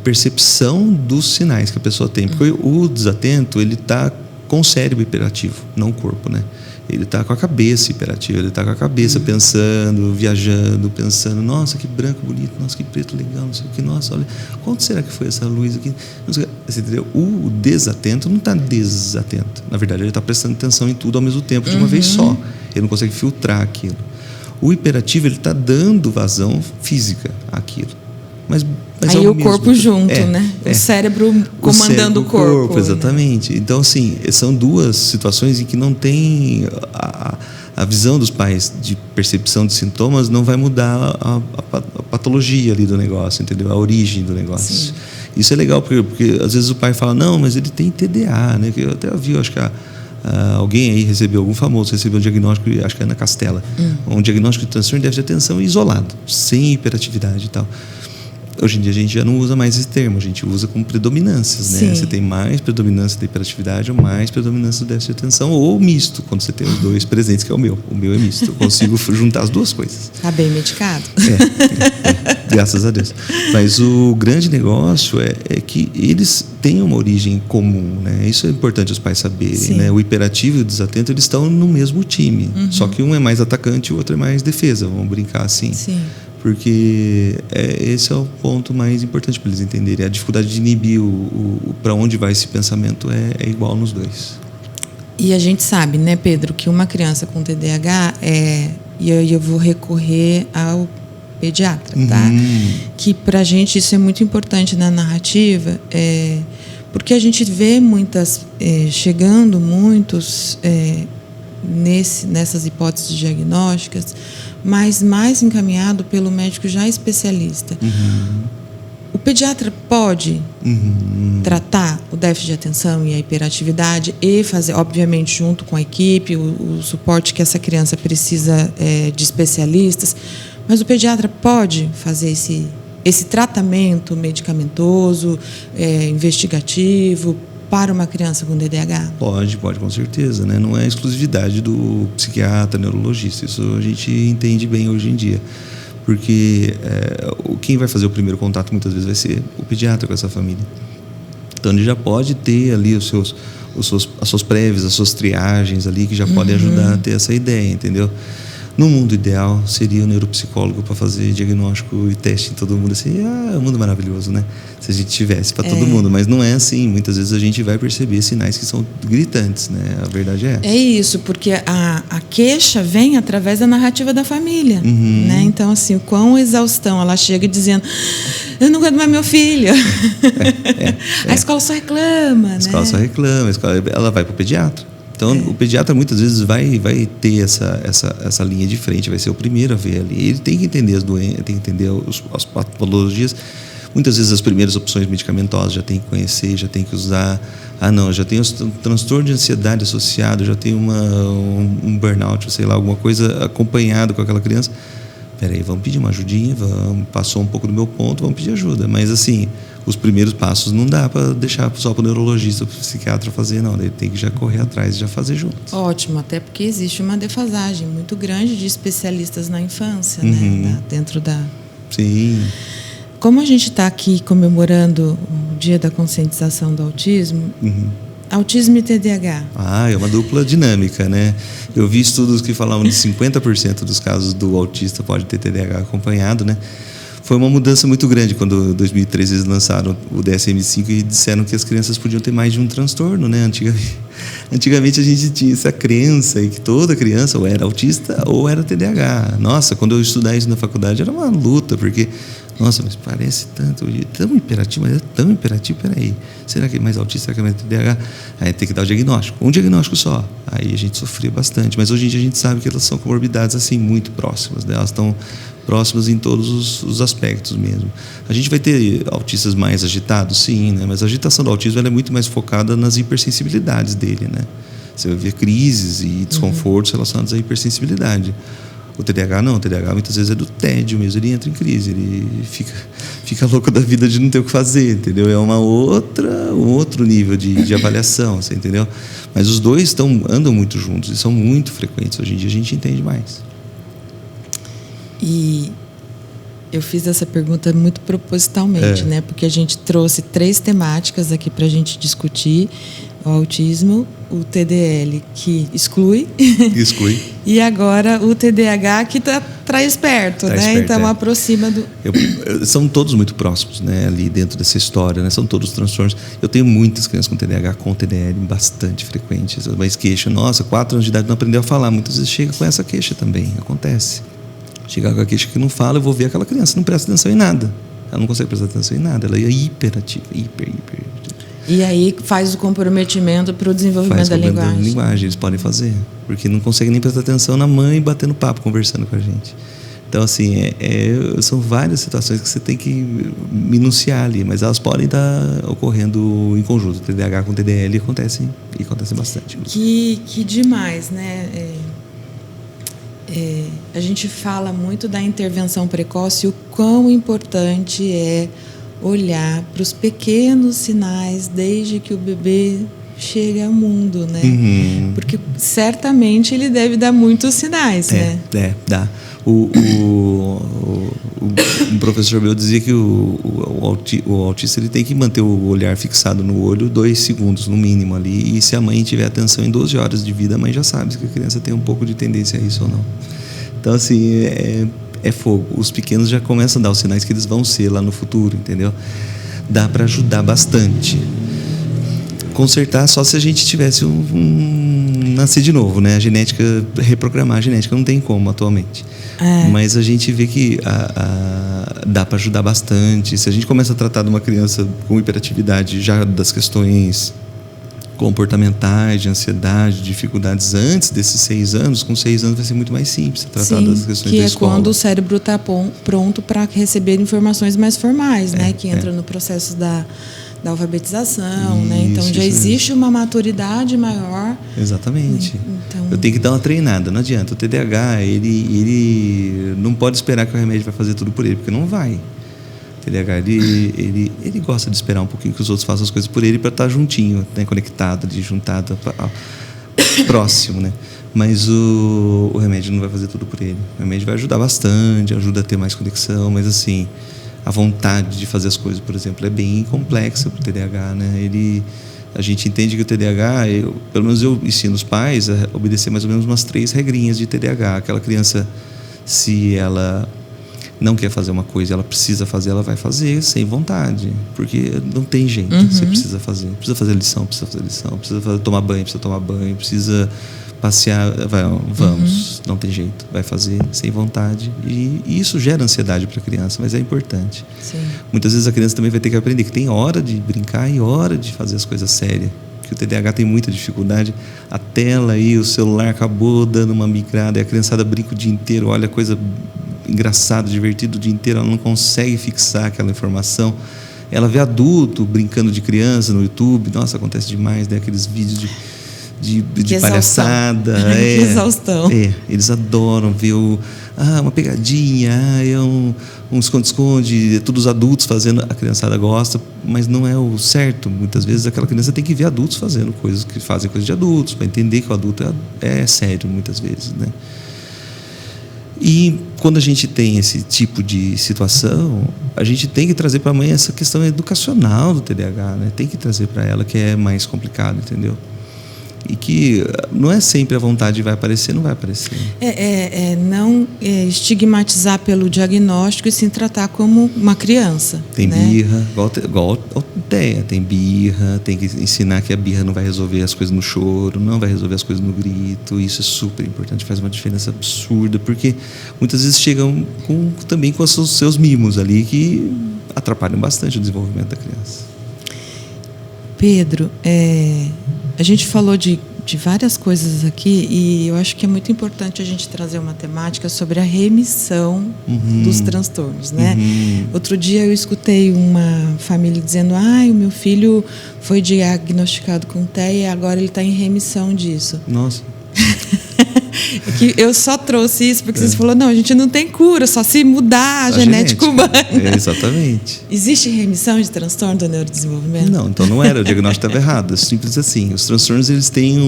percepção dos sinais que a pessoa tem. Porque o desatento, ele está com o cérebro hiperativo, não o corpo, né? Ele está com a cabeça hiperativa, ele está com a cabeça pensando, viajando, pensando, nossa, que branco bonito, nossa, que preto legal, não sei o que, nossa, olha, quanto será que foi essa luz aqui? Não sei, você entendeu? O desatento não está desatento. Na verdade, ele está prestando atenção em tudo ao mesmo tempo, de uma vez só. Ele não consegue filtrar aquilo. O hiperativo, ele está dando vazão física àquilo. Mas Mas aí é o corpo junto, né? O cérebro comandando o corpo. Né? Exatamente. Então, assim, são duas situações em que não tem... A visão dos pais de percepção de sintomas não vai mudar a patologia ali do negócio, entendeu? A origem do negócio. Sim. Isso é legal, porque às vezes o pai fala, não, mas ele tem TDA, né? Que eu até vi, acho que alguém aí recebeu, algum famoso recebeu um diagnóstico, acho que é Ana Castela, um diagnóstico de transtorno de déficit de atenção isolado, sem hiperatividade e tal. Hoje em dia a gente já não usa mais esse termo, a gente usa como predominâncias, né? Você tem mais predominância da hiperatividade ou mais predominância do déficit de atenção, ou misto, quando você tem os dois presentes, que é o meu. O meu é misto, eu consigo juntar as duas coisas. Está bem medicado. Graças a Deus. Mas o grande negócio é que eles têm uma origem comum, né? Isso é importante os pais saberem, né? O hiperativo e o desatento, eles estão no mesmo time, só que um é mais atacante e o outro é mais defesa, vamos brincar assim. Sim. Porque esse é o ponto mais importante para eles entenderem. A dificuldade de inibir para onde vai esse pensamento é igual nos dois. E a gente sabe, né, Pedro, que uma criança com TDAH e eu vou recorrer ao pediatra, tá? Que pra gente isso é muito importante na narrativa, porque a gente vê chegando muitos nessas hipóteses diagnósticas, mas mais encaminhado pelo médico já especialista. O pediatra pode tratar o déficit de atenção e a hiperatividade e fazer, obviamente, junto com a equipe, o suporte que essa criança precisa de especialistas, mas o pediatra pode fazer esse tratamento medicamentoso, investigativo, para uma criança com TDAH? Pode, com certeza, né? Não é exclusividade do psiquiatra, neurologista. Isso a gente entende bem hoje em dia. Porque quem vai fazer o primeiro contato muitas vezes vai ser o pediatra com essa família. Então ele já pode ter ali as suas prévias, as suas triagens ali que já podem ajudar a ter essa ideia, entendeu? No mundo ideal, seria o neuropsicólogo para fazer diagnóstico e teste em todo mundo. Assim, é um mundo maravilhoso, né? Se a gente tivesse para todo mundo. Mas não é assim. Muitas vezes a gente vai perceber sinais que são gritantes, né? A verdade é essa. É isso, porque a queixa vem através da narrativa da família. Né? Então, assim, quão exaustão. Ela chega dizendo, eu não aguento mais meu filho. A escola só reclama, né? A escola só reclama. Ela vai para o pediatra. Então, o pediatra muitas vezes vai ter essa linha de frente, vai ser o primeiro a ver ali. Ele tem que entender as doenças, tem que entender as patologias. Muitas vezes as primeiras opções medicamentosas já tem que conhecer, já tem que usar. Já tem um transtorno de ansiedade associado, já tem um burnout, sei lá, alguma coisa acompanhado com aquela criança. Peraí, vamos pedir uma ajudinha, passou um pouco do meu ponto, vamos pedir ajuda. Mas assim, os primeiros passos não dá para deixar só para o neurologista ou para o psiquiatra fazer, não. Ele tem que já correr atrás e já fazer junto. Ótimo, até porque existe uma defasagem muito grande de especialistas na infância, né? Dentro da... Sim. Como a gente está aqui comemorando o Dia da Conscientização do Autismo, autismo e TDAH. É uma dupla dinâmica, né? Eu vi estudos que falavam de 50% dos casos do autista pode ter TDAH acompanhado, né? Foi uma mudança muito grande quando, em 2013, eles lançaram o DSM-5 e disseram que as crianças podiam ter mais de um transtorno, né? Antigamente a gente tinha essa crença em que toda criança ou era autista ou era TDAH. Nossa, quando eu estudava isso na faculdade era uma luta, porque... Nossa, mas parece tanto, tão imperativo, mas é tão imperativo, peraí, será que é mais autista, será que é mais TDAH? Aí tem que dar o diagnóstico, um diagnóstico só. Aí a gente sofria bastante, mas hoje em dia a gente sabe que elas são comorbidades assim, muito próximas, né? Elas estão próximas em todos os aspectos mesmo. A gente vai ter autistas mais agitados, sim, né? Mas a agitação do autismo ela é muito mais focada nas hipersensibilidades dele, né? Você vai ver crises e desconfortos relacionados à hipersensibilidade. O TDAH não, o TDAH muitas vezes é do tédio mesmo, ele entra em crise, ele fica louco da vida de não ter o que fazer, entendeu? É um outro nível de avaliação, você entendeu? Mas os dois andam muito juntos e são muito frequentes, hoje em dia a gente entende mais. E eu fiz essa pergunta muito propositalmente, né? Porque a gente trouxe 3 temáticas aqui para a gente discutir: o autismo, o TDL, que exclui, e agora o TDAH, que traz perto, né? Então aproxima do... São todos muito próximos, né? Ali dentro dessa história, né? São todos transtornos. Eu tenho muitas crianças com TDAH, com TDL, bastante frequentes. Mas queixa, 4 anos de idade não aprendeu a falar. Muitas vezes chega com essa queixa também, acontece. Chegar com a queixa que não fala, eu vou ver aquela criança, não presta atenção em nada. Ela não consegue prestar atenção em nada, ela é hiperativa, hiper. E aí faz o comprometimento para o desenvolvimento da linguagem. Eles podem fazer, porque não conseguem nem prestar atenção na mãe batendo papo, conversando com a gente. Então, assim, são várias situações que você tem que minuciar ali, mas elas podem estar ocorrendo em conjunto. TDAH com TDL acontecem bastante. Que demais, né? A gente fala muito da intervenção precoce, o quão importante é olhar para os pequenos sinais desde que o bebê chega ao mundo, né? Uhum. Porque certamente ele deve dar muitos sinais, né? Dá. Um professor meu dizia que o autista ele tem que manter o olhar fixado no olho 2 segundos no mínimo ali, e se a mãe tiver atenção em 12 horas de vida, a mãe já sabe que a criança tem um pouco de tendência a isso ou não. Então, assim, é fogo. Os pequenos já começam a dar os sinais que eles vão ser lá no futuro, entendeu? Dá para ajudar bastante. Consertar só se a gente tivesse nascer de novo, né? A genética, reprogramar a genética não tem como atualmente. Mas a gente vê que dá para ajudar bastante. Se a gente começa a tratar de uma criança com hiperatividade já das questões comportamentais, de ansiedade, dificuldades antes desses 6 anos, com 6 anos vai ser muito mais simples tratar das questões da escola. Que é quando o cérebro está pronto para receber informações mais formais, né? Que entra no processo da alfabetização, né? Então já existe uma maturidade maior. Exatamente. Então, eu tenho que dar uma treinada, não adianta. O TDAH, ele não pode esperar que o remédio vai fazer tudo por ele, porque não vai. O TDAH, ele gosta de esperar um pouquinho que os outros façam as coisas por ele para estar juntinho, né? Conectado, juntado, próximo, né? Mas o remédio não vai fazer tudo por ele. O remédio vai ajudar bastante, ajuda a ter mais conexão, mas assim, a vontade de fazer as coisas, por exemplo, é bem complexa para o TDAH, né? A gente entende que o TDAH, pelo menos eu ensino os pais a obedecer mais ou menos umas 3 regrinhas de TDAH. Aquela criança, se ela não quer fazer uma coisa, ela precisa fazer, ela vai fazer sem vontade, porque não tem jeito. Você precisa fazer lição, precisa tomar banho, precisa passear, vamos, não tem jeito, vai fazer sem vontade, e isso gera ansiedade para a criança, mas é importante. Sim. Muitas vezes a criança também vai ter que aprender que tem hora de brincar e hora de fazer as coisas sérias, que o TDAH tem muita dificuldade, a tela aí, o celular acabou dando uma migrada, e a criançada brinca o dia inteiro, olha coisa engraçada, divertida o dia inteiro, ela não consegue fixar aquela informação. Ela vê adulto brincando de criança no YouTube, nossa, acontece demais, né? Aqueles vídeos de palhaçada. Que exaustão. Eles adoram ver uma pegadinha, um esconde-esconde, todos os adultos fazendo, a criançada gosta, mas não é o certo. Muitas vezes aquela criança tem que ver adultos fazendo coisas que fazem coisas de adultos, para entender que o adulto é sério muitas vezes, né? E quando a gente tem esse tipo de situação, a gente tem que trazer para a mãe essa questão educacional do TDAH, né? Tem que trazer para ela, que é mais complicado, entendeu? E que não é sempre a vontade vai aparecer, não vai aparecer. Não estigmatizar pelo diagnóstico e sim tratar como uma criança. Tem, né? Birra, igual ideia, tem birra, tem que ensinar que a birra não vai resolver as coisas no choro, não vai resolver as coisas no grito. Isso é super importante, faz uma diferença absurda, porque muitas vezes chegam também com os seus mimos ali que atrapalham bastante o desenvolvimento da criança. Pedro, a gente falou de várias coisas aqui e eu acho que é muito importante a gente trazer uma temática sobre a remissão dos transtornos, né? Outro dia eu escutei uma família dizendo: o meu filho foi diagnosticado com TEA e agora ele está em remissão disso. Nossa. Que eu só trouxe isso porque você falou, não, a gente não tem cura, só se mudar a genética humana. Exatamente. Existe remissão de transtorno do neurodesenvolvimento? Não, então não era, o diagnóstico estava errado, é simples assim. Os transtornos, eles têm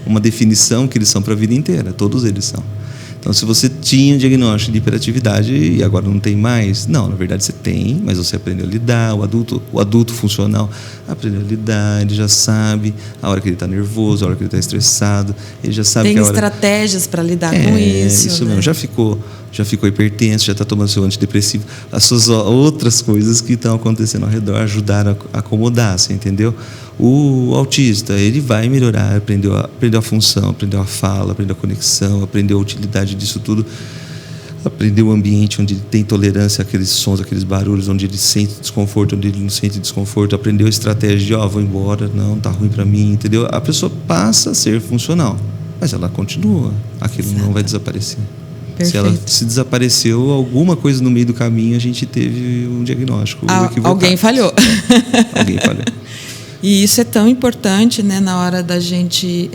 uma definição que eles são para a vida inteira, todos eles são. Então, se você tinha um diagnóstico de hiperatividade e agora não tem mais, não, na verdade você tem, mas você aprendeu a lidar, o adulto funcional aprendeu a lidar, ele já sabe a hora que ele está nervoso, a hora que ele está estressado, ele já sabe tem que a hora... estratégias para lidar com isso. Isso né? mesmo, já ficou hipertenso, já está tomando seu antidepressivo, as suas outras coisas que estão acontecendo ao redor ajudaram a acomodar, você entendeu? O autista, ele vai melhorar, aprendeu a função, aprendeu a fala, aprendeu a conexão, aprendeu a utilidade disso tudo. aprender o ambiente onde ele tem tolerância àqueles sons, àqueles barulhos, onde ele sente desconforto, onde ele não sente desconforto, aprendeu a estratégia de, vou embora, não, tá ruim para mim, entendeu? A pessoa passa a ser funcional, mas ela continua, aquilo não vai desaparecer. Perfeito. Se desapareceu alguma coisa no meio do caminho, a gente teve um diagnóstico equivocado. Alguém falhou. Alguém falhou. E isso é tão importante, né, na hora da gente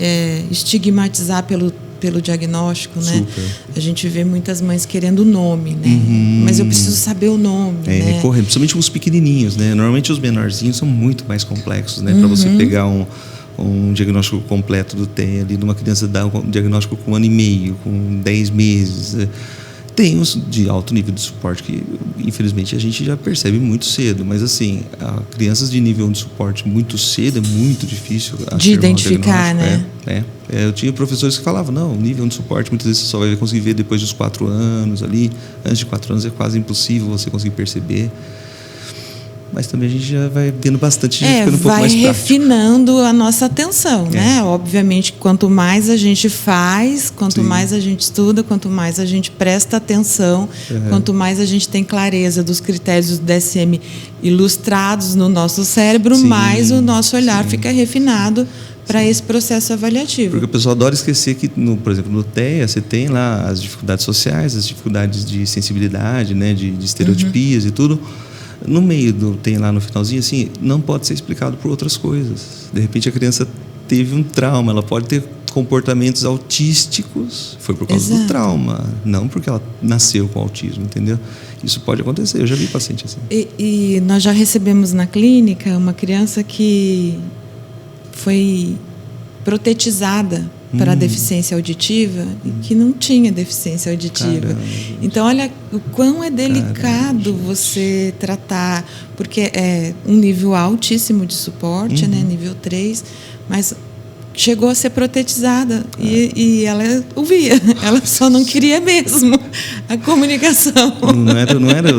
estigmatizar pelo diagnóstico, né? Super. A gente vê muitas mães querendo o nome, né? Mas eu preciso saber o nome, né? Correndo, principalmente os pequenininhos, né? Normalmente os menorzinhos são muito mais complexos, né? Para você pegar um diagnóstico completo do TEA ali, de uma criança dar um diagnóstico com 1 ano e meio, com 10 meses. Tem os de alto nível de suporte que, infelizmente, a gente já percebe muito cedo. Mas, assim, crianças de nível de suporte muito cedo é muito difícil de identificar, né? Eu tinha professores que falavam, não, nível de suporte muitas vezes você só vai conseguir ver depois dos 4 anos ali. Antes de 4 anos é quase impossível você conseguir perceber. Mas também a gente já vai vendo bastante, ficando um pouco mais prático. Vai refinando a nossa atenção, né? Obviamente, quanto mais a gente faz, quanto mais a gente estuda, quanto mais a gente presta atenção, quanto mais a gente tem clareza dos critérios do DSM ilustrados no nosso cérebro, mais o nosso olhar fica refinado para esse processo avaliativo. Porque o pessoal adora esquecer que, por exemplo, no TEA, você tem lá as dificuldades sociais, as dificuldades de sensibilidade, né, de estereotipias e tudo. No meio tem lá no finalzinho, assim, não pode ser explicado por outras coisas. De repente a criança teve um trauma, ela pode ter comportamentos autísticos, foi por causa do trauma, não porque ela nasceu com autismo, entendeu? Isso pode acontecer, eu já vi paciente assim. E nós já recebemos na clínica uma criança que foi protetizada para a deficiência auditiva e que não tinha deficiência auditiva. Caramba. Então, olha o quão é delicado você tratar, porque é um nível altíssimo de suporte, né, nível 3, mas chegou a ser protetizada e ela ouvia, ela só não queria mesmo a comunicação. Não era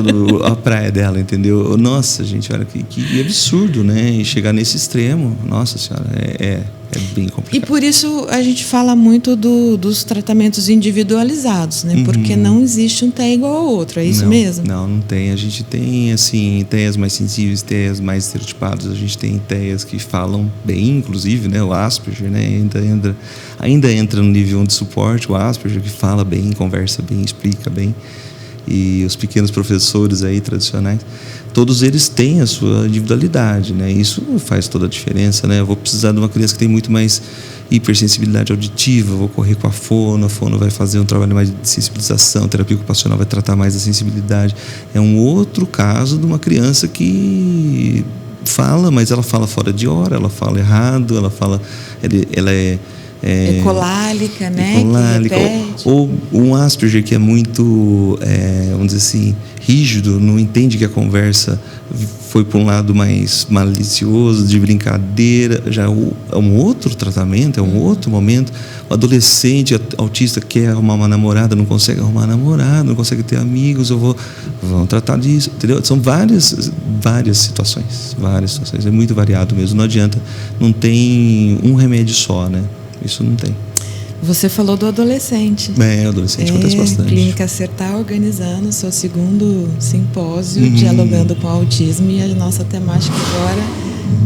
a praia dela, entendeu? Nossa, gente, olha que absurdo, né? E chegar nesse extremo, nossa senhora, é bem complicado. E por isso a gente fala muito dos tratamentos individualizados, né? Porque não existe um TEA igual ao outro, é isso mesmo? Não tem. A gente tem, assim, TEAs mais sensíveis, TEAs mais estereotipados. A gente tem TEAs que falam bem, inclusive, né? O Asperger, né? Ainda entra no nível de suporte, o Asperger, que fala bem, conversa bem, explica bem. E os pequenos professores aí tradicionais, todos eles têm a sua individualidade, né? Isso faz toda a diferença, né? Eu vou precisar de uma criança que tem muito mais hipersensibilidade auditiva, vou correr com a fono vai fazer um trabalho mais de sensibilização, a terapia ocupacional vai tratar mais a sensibilidade. É um outro caso de uma criança que fala, mas ela fala fora de hora, ela fala errado, ela é ecolálica, né? Ecolálica, ou um Asperger que é muito, vamos dizer assim, rígido, não entende que a conversa foi para um lado mais malicioso, de brincadeira, já é um outro tratamento, é um outro momento. O adolescente autista quer arrumar uma namorada, não consegue arrumar namorada, não consegue ter amigos, vamos tratar disso, entendeu? São várias situações, é muito variado mesmo, não adianta, não tem um remédio só, né? Isso não tem. Você falou do adolescente. O adolescente acontece bastante. A Clínica Ser está organizando o seu segundo simpósio Dialogando com o Autismo, e a nossa temática agora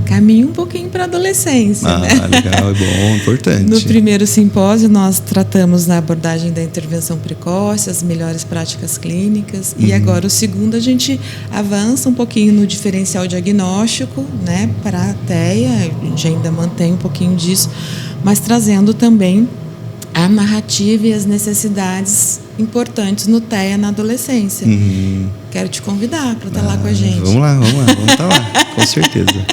caminha um pouquinho para a adolescência. Né? Legal, é bom, importante. No primeiro simpósio nós tratamos da abordagem da intervenção precoce, as melhores práticas clínicas, e agora o segundo a gente avança um pouquinho no diferencial diagnóstico, né, para a TEA, a gente ainda mantém um pouquinho disso, mas trazendo também a narrativa e as necessidades importantes no TEA na adolescência. Quero te convidar para estar lá com a gente. Vamos lá, vamos estar lá, com certeza.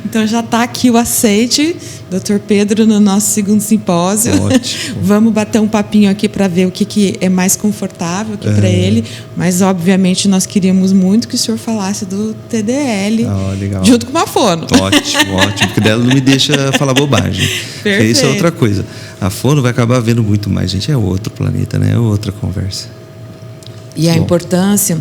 Então já está aqui o aceite, Dr. Pedro, no nosso segundo simpósio. Ótimo. Vamos bater um papinho aqui para ver o que é mais confortável aqui para ele, mas obviamente nós queríamos muito que o senhor falasse do TDL, legal. Junto com uma fono. Ótimo, porque dela não me deixa falar bobagem. Perfeito. Isso é outra coisa. A fono vai acabar vendo muito mais, gente, é outro planeta, né? É outra conversa. E a importância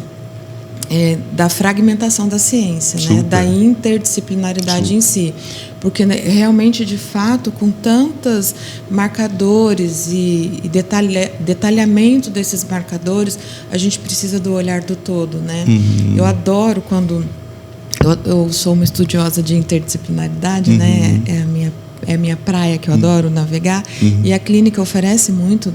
da fragmentação da ciência, né? Da interdisciplinaridade em si. Porque realmente, de fato, com tantos marcadores e detalhamento desses marcadores, a gente precisa do olhar do todo, né? Eu adoro quando... Eu sou uma estudiosa de interdisciplinaridade, né? É a minha praia, que eu adoro navegar. E a clínica oferece muito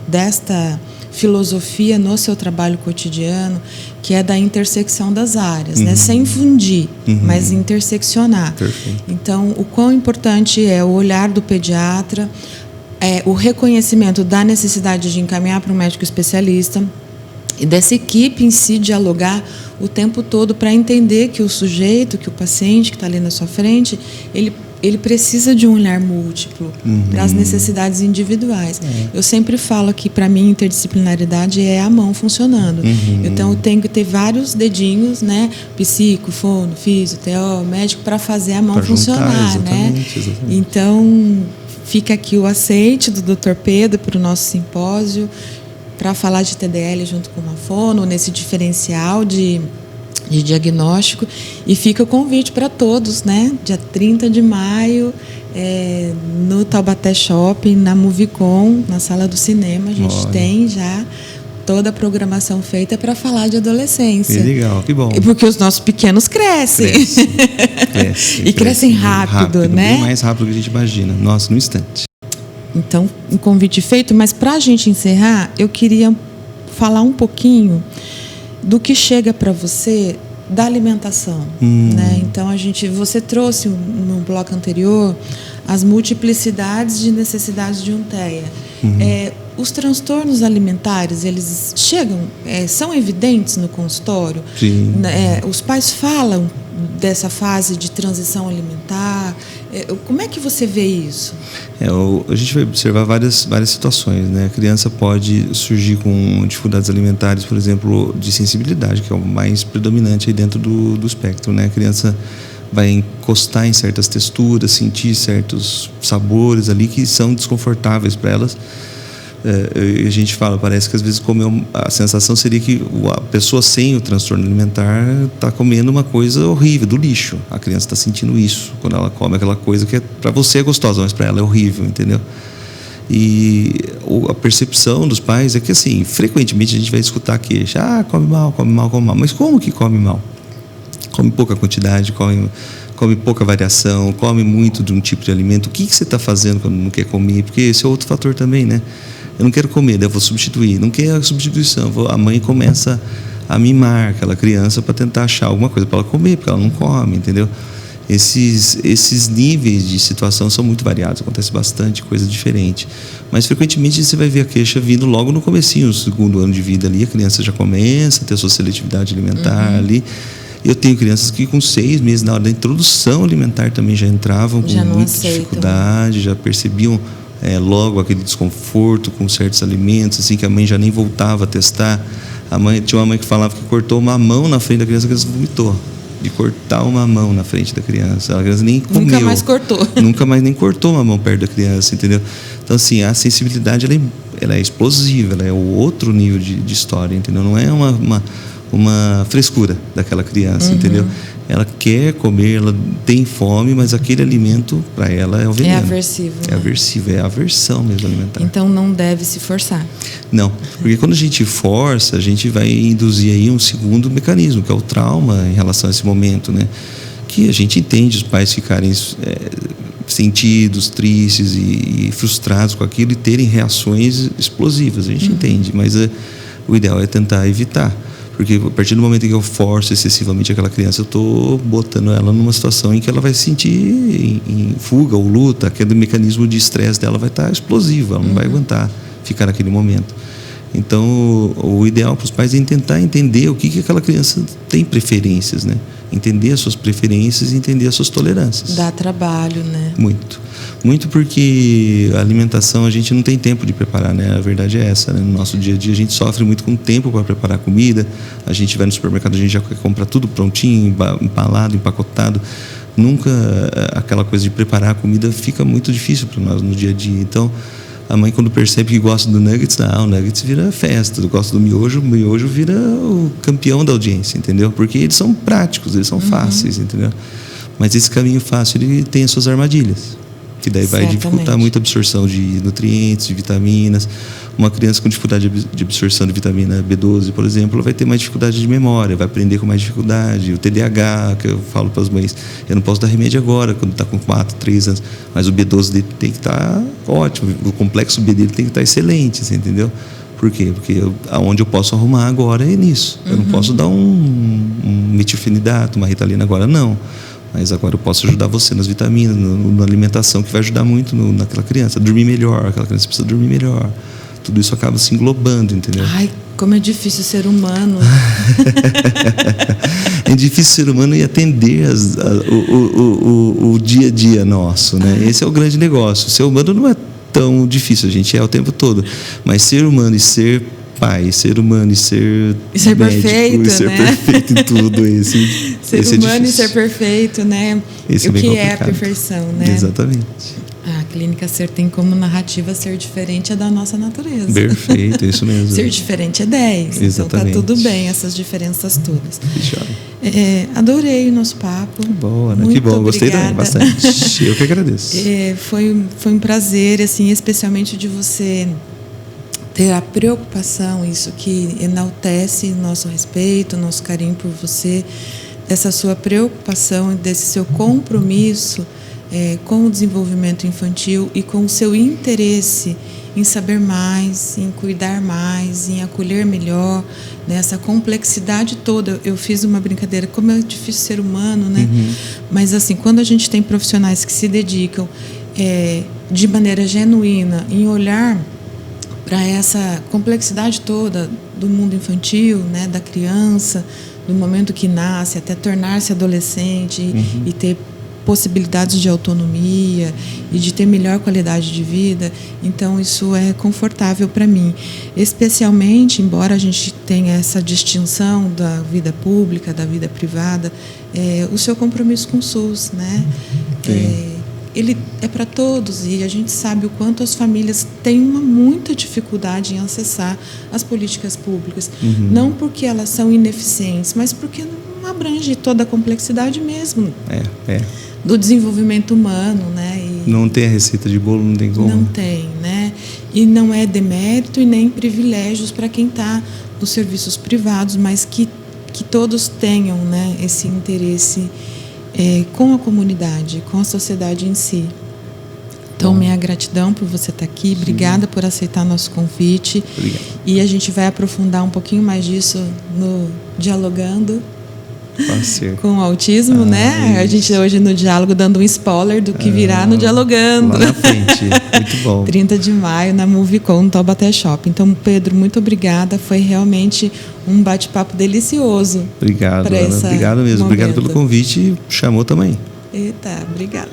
desta filosofia no seu trabalho cotidiano, que é da intersecção das áreas, né? Sem fundir, mas interseccionar. Perfeito. Então, o quão importante é o olhar do pediatra, o reconhecimento da necessidade de encaminhar para um médico especialista e dessa equipe em si dialogar o tempo todo para entender que o sujeito, que o paciente que está ali na sua frente, ele precisa de um olhar múltiplo para as necessidades individuais. Eu sempre falo que, para mim, interdisciplinaridade é a mão funcionando. Então, eu tenho que ter vários dedinhos, né? Psico, fono, físio, TO, médico, para fazer a mão pra funcionar, juntar, exatamente, né? Então, fica aqui o aceite do Dr. Pedro para o nosso simpósio, para falar de TDL junto com uma fono, nesse diferencial de diagnóstico, e fica o convite para todos, né? Dia 30 de maio, no Taubaté Shopping, na Movicon, na sala do cinema, a gente tem já toda a programação feita para falar de adolescência. Que legal, que bom. Porque os nossos pequenos crescem. E crescem rápido, né? Bem mais rápido do que a gente imagina. Nossa, no instante. Então, um convite feito, mas para a gente encerrar, eu queria falar um pouquinho do que chega para você da alimentação, né? Então, você trouxe no bloco anterior as multiplicidades de necessidades de um TEA. Os transtornos alimentares, eles chegam, são evidentes no consultório? Sim. Os pais falam dessa fase de transição alimentar. Como é que você vê isso? A gente vai observar várias situações, né? A criança pode surgir com dificuldades alimentares, por exemplo, de sensibilidade, que é o mais predominante aí dentro do espectro, né? A criança vai encostar em certas texturas, sentir certos sabores ali que são desconfortáveis para elas. A gente fala, parece que às vezes a sensação seria que a pessoa sem o transtorno alimentar está comendo uma coisa horrível, do lixo. A criança está sentindo isso quando ela come aquela coisa que para você é gostosa, mas para ela é horrível, entendeu? E a percepção dos pais é que, assim, frequentemente a gente vai escutar queixa: come mal, come mal, come mal. Mas como que come mal? Come pouca quantidade, come pouca variação, come muito de um tipo de alimento. O que você está fazendo quando não quer comer? Porque esse é outro fator também, né? Eu não quero comer, daí eu vou substituir. Não quer a substituição. A mãe começa a mimar aquela criança para tentar achar alguma coisa para ela comer, porque ela não come, entendeu? Esses níveis de situação são muito variados, acontece bastante coisa diferente. Mas frequentemente você vai ver a queixa vindo logo no comecinho, no segundo ano de vida ali, a criança já começa a ter a sua seletividade alimentar ali. Eu tenho crianças que com 6 meses, na hora da introdução alimentar, também já entravam com muita dificuldade, já percebiam logo aquele desconforto com certos alimentos, assim, que a mãe já nem voltava a testar. Tinha uma mãe que falava que cortou uma mão na frente da criança, a criança vomitou. De cortar uma mão na frente da criança. A criança nem comeu. Nunca mais cortou. Nunca mais nem cortou uma mão perto da criança, entendeu? Então, assim, a sensibilidade ela é explosiva, ela é o outro nível de história, entendeu? Não é uma frescura daquela criança, entendeu? Ela quer comer, ela tem fome, mas aquele alimento, para ela, é o veneno. É aversivo. É aversivo, é a aversão mesmo alimentar. Então, não deve se forçar. Não, porque quando a gente força, a gente vai induzir aí um segundo mecanismo, que é o trauma em relação a esse momento, né? Que a gente entende os pais ficarem sentidos, tristes e frustrados com aquilo e terem reações explosivas, a gente entende, mas o ideal é tentar evitar. Porque a partir do momento em que eu forço excessivamente aquela criança, eu estou botando ela numa situação em que ela vai se sentir em fuga ou luta, aquele mecanismo de estresse dela vai estar explosivo, ela não vai aguentar ficar naquele momento. Então, o ideal para os pais é tentar entender o que aquela criança tem preferências, né? Entender as suas preferências e entender as suas tolerâncias. Dá trabalho, né? Muito. Muito, porque a alimentação a gente não tem tempo de preparar, né? A verdade é essa, né? No nosso dia a dia a gente sofre muito com tempo para preparar comida. A gente vai no supermercado, a gente já compra tudo prontinho, embalado, empacotado. Nunca aquela coisa de preparar a comida fica muito difícil para nós no dia a dia. Então, A mãe, quando percebe que gosta do nuggets, o nuggets vira festa. Gosta do miojo, o miojo vira o campeão da audiência, entendeu? Porque eles são práticos, eles são fáceis, entendeu? Mas esse caminho fácil, ele tem as suas armadilhas, que daí vai dificultar muito a absorção de nutrientes, de vitaminas. Uma criança com dificuldade de absorção de vitamina B12, por exemplo, ela vai ter mais dificuldade de memória, vai aprender com mais dificuldade. O TDAH, que eu falo para as mães, eu não posso dar remédio agora, quando está com 4, 3 anos, mas o B12 dele tem que estar ótimo, o complexo B dele tem que estar excelente, você entendeu? Por quê? Porque aonde eu posso arrumar agora é nisso. Eu não posso dar um metilfenidato, uma Ritalina agora, não. Mas agora eu posso ajudar você nas vitaminas, na alimentação, que vai ajudar muito naquela criança. Dormir melhor, aquela criança precisa dormir melhor. Tudo isso acaba se englobando, entendeu? Ai, como é difícil ser humano. É difícil ser humano e atender o dia a dia nosso, né? Esse é o grande negócio. Ser humano não é tão difícil, a gente é o tempo todo. Mas ser humano e ser pai, ser humano e ser médico, perfeito, e ser perfeito em tudo ser humano e ser perfeito, né? Esse o que é a perfeição, né? Exatamente. A Clínica Ser tem como narrativa ser diferente é da nossa natureza. Perfeito, isso mesmo. Ser diferente é 10. Exatamente. Então tá tudo bem, essas diferenças todas. Adorei o nosso papo. Boa, né? Muito que bom, gostei também bastante. Eu que agradeço. Foi um prazer, assim, especialmente de você ter a preocupação, isso que enaltece nosso respeito, nosso carinho por você, essa sua preocupação, desse seu compromisso com o desenvolvimento infantil e com o seu interesse em saber mais, em cuidar mais, em acolher melhor, né? Essa complexidade toda. Eu fiz uma brincadeira, como é difícil ser humano, né? Mas assim, quando a gente tem profissionais que se dedicam de maneira genuína em olhar para essa complexidade toda do mundo infantil, né, da criança, do momento que nasce até tornar-se adolescente e ter possibilidades de autonomia e de ter melhor qualidade de vida. Então isso é confortável para mim, especialmente, embora a gente tenha essa distinção da vida pública, da vida privada, o seu compromisso com o SUS, né? Ele é para todos e a gente sabe o quanto as famílias têm muita dificuldade em acessar as políticas públicas. Não porque elas são ineficientes, mas porque não abrange toda a complexidade mesmo do desenvolvimento humano, né? E não tem a receita de bolo, não tem como. Não tem, né? E não é demérito e nem privilégios para quem está nos serviços privados, mas que todos tenham, né, esse interesse com a comunidade, com a sociedade em si. Então, minha gratidão por você estar aqui. Obrigada por aceitar nosso convite. Obrigado. E a gente vai aprofundar um pouquinho mais disso no Dialogando com o Autismo, né? A gente hoje no diálogo dando um spoiler do que virá no Dialogando. Lá na frente. Muito bom. 30 de maio na Movicon, no Taubaté Shopping. Então, Pedro, muito obrigada. Foi realmente um bate-papo delicioso. Obrigado, Ana. Obrigado mesmo. Obrigado pelo convite. Chamou também. Eita, obrigada.